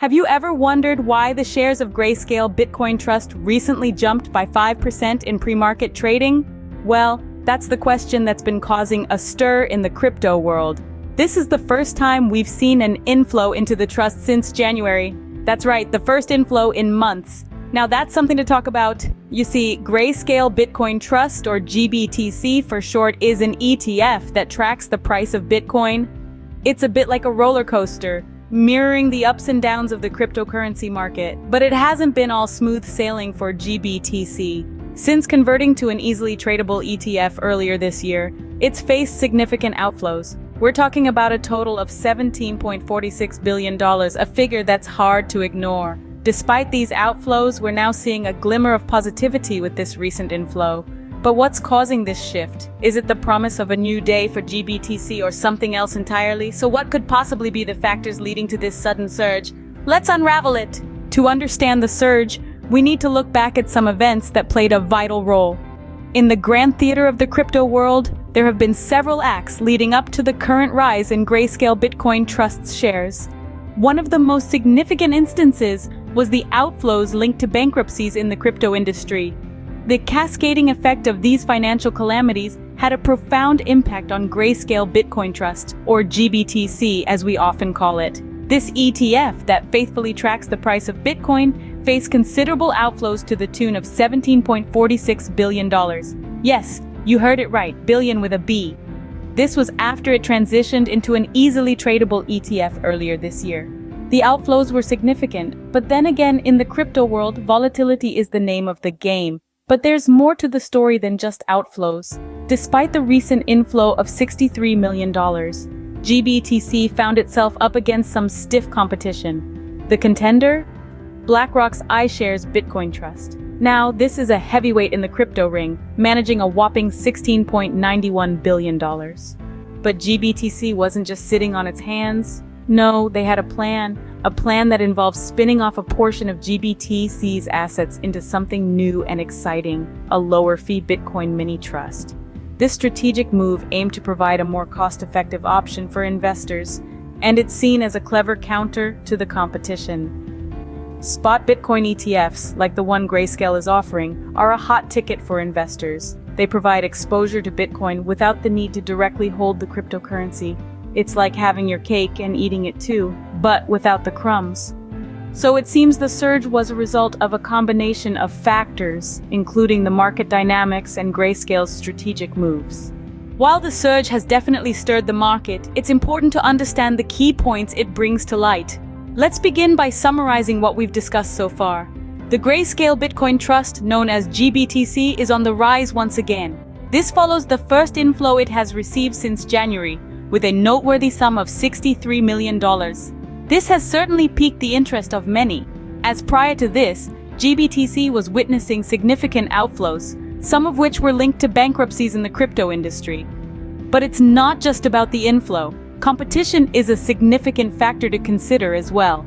Have you ever wondered why the shares of Grayscale Bitcoin Trust recently jumped by 5% in pre-market trading? Well, that's the question that's been causing a stir in the crypto world. This is the first time we've seen an inflow into the trust since January. That's right, the first inflow in months. Now that's something to talk about. You see, Grayscale Bitcoin Trust, or GBTC for short, is an ETF that tracks the price of Bitcoin. It's a bit like a roller coaster, mirroring the ups and downs of the cryptocurrency market. But it hasn't been all smooth sailing for GBTC. Since converting to an easily tradable ETF earlier this year, it's faced significant outflows. We're talking about a total of $17.46 billion, a figure that's hard to ignore. Despite these outflows, we're now seeing a glimmer of positivity with this recent inflow. But what's causing this shift? Is it the promise of a new day for GBTC or something else entirely? So what could possibly be the factors leading to this sudden surge? Let's unravel it. To understand the surge, we need to look back at some events that played a vital role. In the grand theater of the crypto world, there have been several acts leading up to the current rise in Grayscale Bitcoin Trust's shares. One of the most significant instances was the outflows linked to bankruptcies in the crypto industry. The cascading effect of these financial calamities had a profound impact on Grayscale Bitcoin Trust, or GBTC as we often call it. This ETF that faithfully tracks the price of Bitcoin faced considerable outflows to the tune of $17.46 billion. Yes, you heard it right, billion with a B. This was after it transitioned into an easily tradable ETF earlier this year. The outflows were significant, but then again, in the crypto world, volatility is the name of the game. But there's more to the story than just outflows. Despite the recent inflow of $63 million, GBTC found itself up against some stiff competition. The contender? BlackRock's iShares Bitcoin Trust. Now, this is a heavyweight in the crypto ring, managing a whopping $16.91 billion. But GBTC wasn't just sitting on its hands. No, they had a plan that involves spinning off a portion of GBTC's assets into something new and exciting, a lower-fee Bitcoin mini trust. This strategic move aimed to provide a more cost-effective option for investors, and it's seen as a clever counter to the competition. Spot Bitcoin ETFs, like the one Grayscale is offering, are a hot ticket for investors. They provide exposure to Bitcoin without the need to directly hold the cryptocurrency. It's like having your cake and eating it too, but without the crumbs. So it seems the surge was a result of a combination of factors, including the market dynamics and Grayscale's strategic moves. While the surge has definitely stirred the market, it's important to understand the key points it brings to light. Let's begin by summarizing what we've discussed so far. The Grayscale Bitcoin Trust, known as GBTC, is on the rise once again. This follows the first inflow it has received since January, with a noteworthy sum of $63 million. This has certainly piqued the interest of many, as prior to this, GBTC was witnessing significant outflows, some of which were linked to bankruptcies in the crypto industry. But it's not just about the inflow. Competition is a significant factor to consider as well.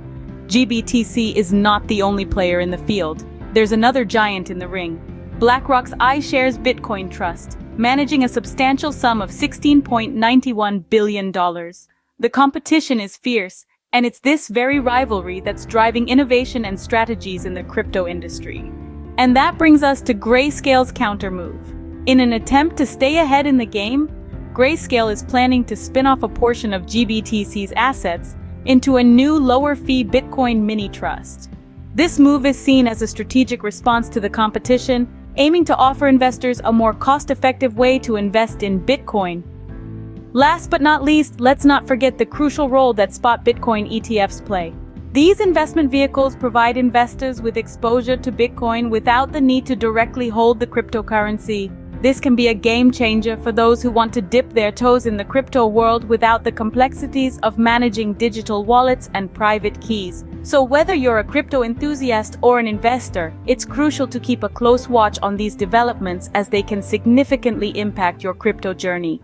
GBTC is not the only player in the field. There's another giant in the ring, BlackRock's iShares Bitcoin Trust, managing a substantial sum of $16.91 billion. The competition is fierce, and it's this very rivalry that's driving innovation and strategies in the crypto industry. And that brings us to Grayscale's countermove. In an attempt to stay ahead in the game, Grayscale is planning to spin off a portion of GBTC's assets into a new lower-fee Bitcoin mini trust. This move is seen as a strategic response to the competition, aiming to offer investors a more cost-effective way to invest in Bitcoin. Last but not least, let's not forget the crucial role that spot Bitcoin ETFs play. These investment vehicles provide investors with exposure to Bitcoin without the need to directly hold the cryptocurrency. This can be a game changer for those who want to dip their toes in the crypto world without the complexities of managing digital wallets and private keys. So whether you're a crypto enthusiast or an investor, it's crucial to keep a close watch on these developments as they can significantly impact your crypto journey.